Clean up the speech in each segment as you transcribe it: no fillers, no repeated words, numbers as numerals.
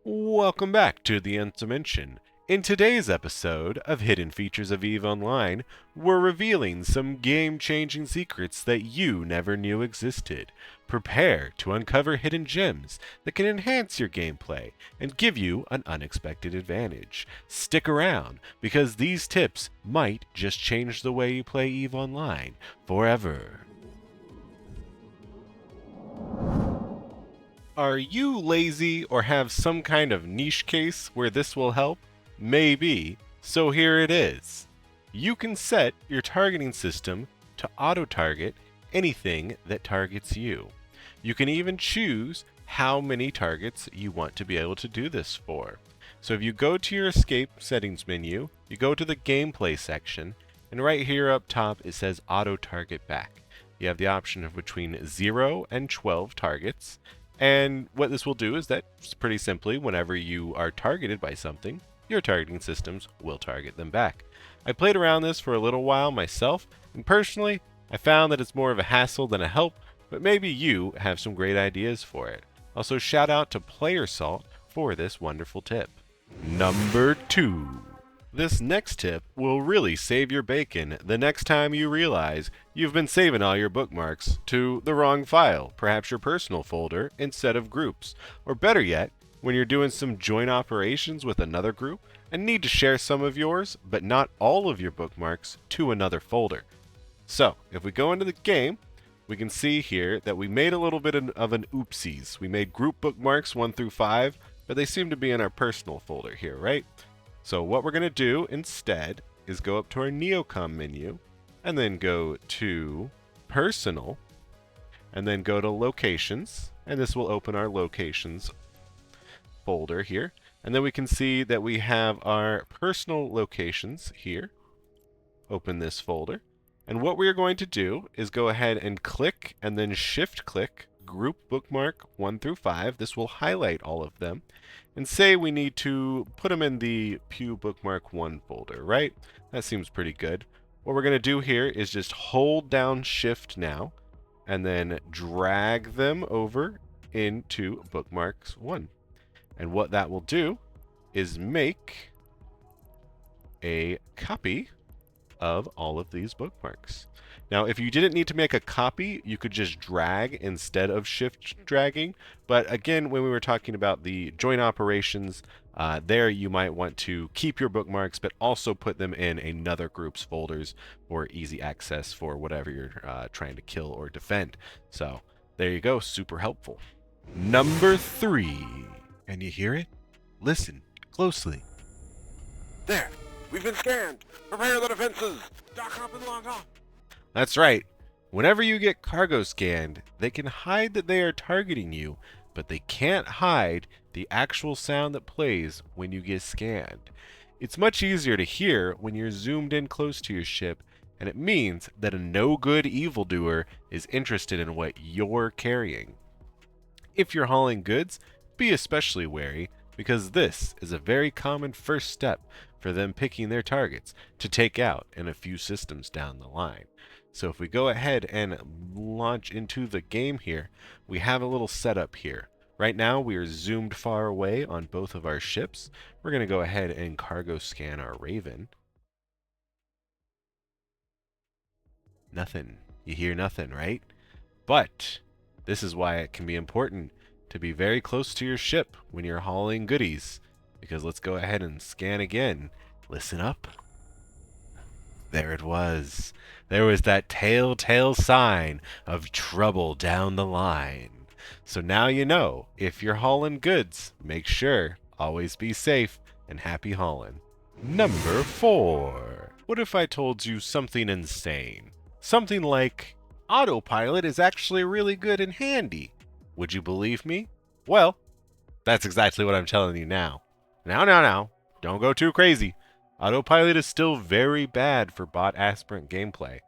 Welcome back to the Nth Dimension. In today's episode of Hidden Features of EVE Online, we're revealing some game-changing secrets that you never knew existed. Prepare to uncover hidden gems that can enhance your gameplay and give you an unexpected advantage. Stick around, because these tips might just change the way you play EVE Online forever. Are you lazy or have some kind of niche case where this will help? Maybe. So here it is. You can set your targeting system to auto-target anything that targets you. You can even choose how many targets you want to be able to do this for. So if you go to your escape settings menu, you go to the gameplay section, and right here up top it says auto-target back. You have the option of between 0 and 12 targets. And what this will do is that, pretty simply, whenever you are targeted by something, your targeting systems will target them back. I played around this for a little while myself, and personally, I found that it's more of a hassle than a help, but maybe you have some great ideas for it. Also, shout out to PlayerSalt for this wonderful tip. Number 2. This next tip will really save your bacon the next time you realize you've been saving all your bookmarks to the wrong file, perhaps your personal folder instead of groups. Or better yet, when you're doing some joint operations with another group and need to share some of yours, but not all of your bookmarks, to another folder. So, if we go into the game, we can see here that we made a little bit of an oopsies. We made group bookmarks 1 through 5, but they seem to be in our personal folder here, right? So what we're going to do instead is go up to our Neocom menu and then go to Personal and then go to Locations, and this will open our Locations folder here. And then we can see that we have our personal locations here. Open this folder. And what we are going to do is go ahead and click and then shift click Group Bookmark 1 through 5. This will highlight all of them. And say we need to put them in the Pew Bookmark 1 folder, right? That seems pretty good. What we're going to do here is just hold down Shift now, and then drag them over into Bookmarks 1. And what that will do is make a copy of all of these bookmarks. Now, if you didn't need to make a copy, you could just drag instead of shift dragging. But again, when we were talking about the joint operations, there you might want to keep your bookmarks, but also put them in another group's folders for easy access for whatever you're trying to kill or defend. So there you go, super helpful. Number 3. Can you hear it? Listen closely. There! We've been scanned! Prepare the defenses! Dock up and log on! That's right. Whenever you get cargo scanned, they can hide that they are targeting you, but they can't hide the actual sound that plays when you get scanned. It's much easier to hear when you're zoomed in close to your ship, and it means that a no-good evildoer is interested in what you're carrying. If you're hauling goods, be especially wary, because this is a very common first step for them picking their targets to take out in a few systems down the line. So if we go ahead and launch into the game here, we have a little setup here. Right now we are zoomed far away on both of our ships. We're going to go ahead and cargo scan our Raven. Nothing. You hear nothing, right? But this is why it can be important to be very close to your ship when you're hauling goodies. Because let's go ahead and scan again. Listen up. There it was. There was that telltale sign of trouble down the line. So now you know, if you're hauling goods, make sure, always be safe and happy hauling. Number 4. What if I told you something insane? Something like, autopilot is actually really good and handy. Would you believe me? Well, that's exactly what I'm telling you now. Now. Don't go too crazy. Autopilot is still very bad for bot aspirant gameplay.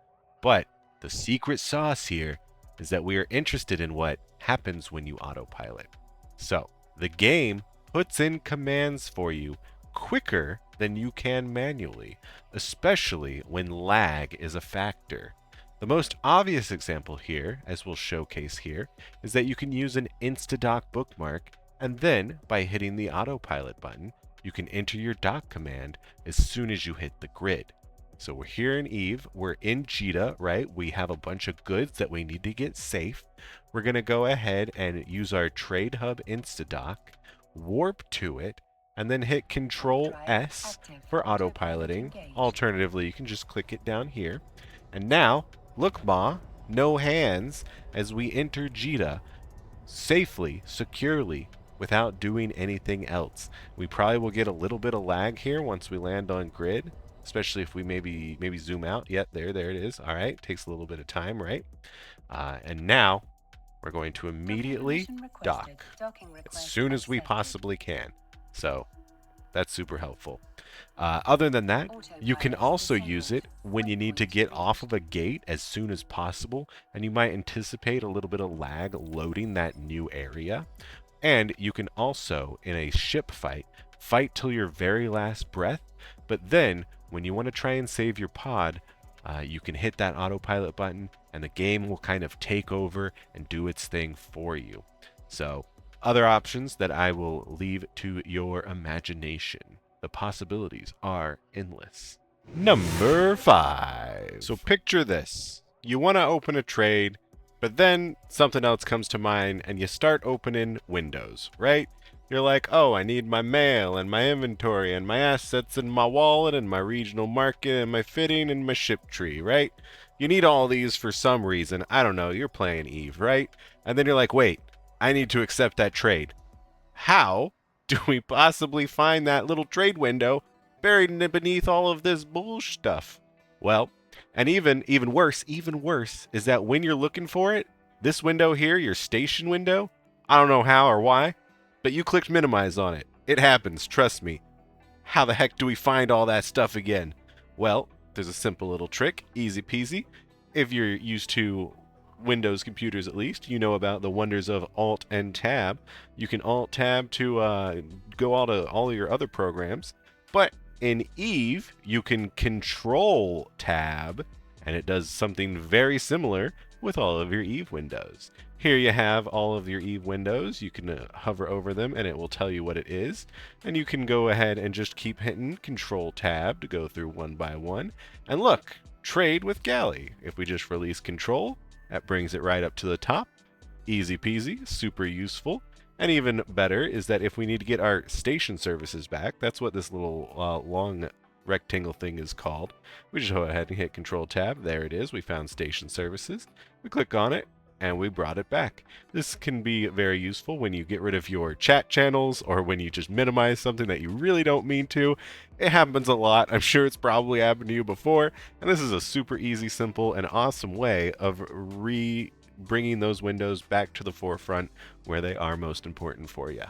But the secret sauce here is that we are interested in what happens when you autopilot. So, the game puts in commands for you quicker than you can manually, especially when lag is a factor. The most obvious example here, as we'll showcase here, is that you can use an Instadoc bookmark And then by hitting the autopilot button, you can enter your dock command as soon as you hit the grid. So we're here in Eve, we're in Jita, right? We have a bunch of goods that we need to get safe. We're going to go ahead and use our Trade Hub Instadock, warp to it, and then hit Control S for autopiloting. Alternatively, you can just click it down here. And now, look Ma, no hands as we enter Jita safely, securely, without doing anything else. We probably will get a little bit of lag here once we land on grid, especially if we maybe zoom out. Yep, there it is. All right, takes a little bit of time, right? And now we're going to immediately dock as soon as we possibly can. So that's super helpful. Other than that, you can also use it when you need to get off of a gate as soon as possible, and you might anticipate a little bit of lag loading that new area. And you can also, in a ship fight till your very last breath, but then when you want to try and save your pod, you can hit that autopilot button and the game will kind of take over and do its thing for you. So other options that I will leave to your imagination. The possibilities are endless. Number 5. So picture this. You want to open a trade, but then something else comes to mind and you start opening windows, right? You're like, oh, I need my mail and my inventory and my assets and my wallet and my regional market and my fitting and my ship tree, right? You need all these for some reason. I don't know. You're playing Eve, right? And then you're like, wait, I need to accept that trade. How do we possibly find that little trade window buried beneath all of this bullsh stuff? Well, and even worse is that when you're looking for it, this window here, your station window, I don't know how or why, but you clicked minimize on it. It happens, trust me. How the heck do we find all that stuff again? Well, there's a simple little trick, easy peasy. If you're used to Windows computers at least, you know about the wonders of Alt and Tab. You can Alt Tab to go all to all of your other programs, but in Eve, you can Control Tab, and it does something very similar with all of your Eve windows. Here you have all of your Eve windows. You can hover over them and it will tell you what it is. And you can go ahead and just keep hitting Control Tab to go through one by one. And look, trade with Galley. If we just release Control, that brings it right up to the top. Easy peasy, super useful. And even better is that if we need to get our station services back, that's what this little long rectangle thing is called. We just go ahead and hit Control Tab. There it is. We found station services. We click on it and we brought it back. This can be very useful when you get rid of your chat channels or when you just minimize something that you really don't mean to. It happens a lot. I'm sure it's probably happened to you before. And this is a super easy, simple, and awesome way of bringing those windows back to the forefront where they are most important for you.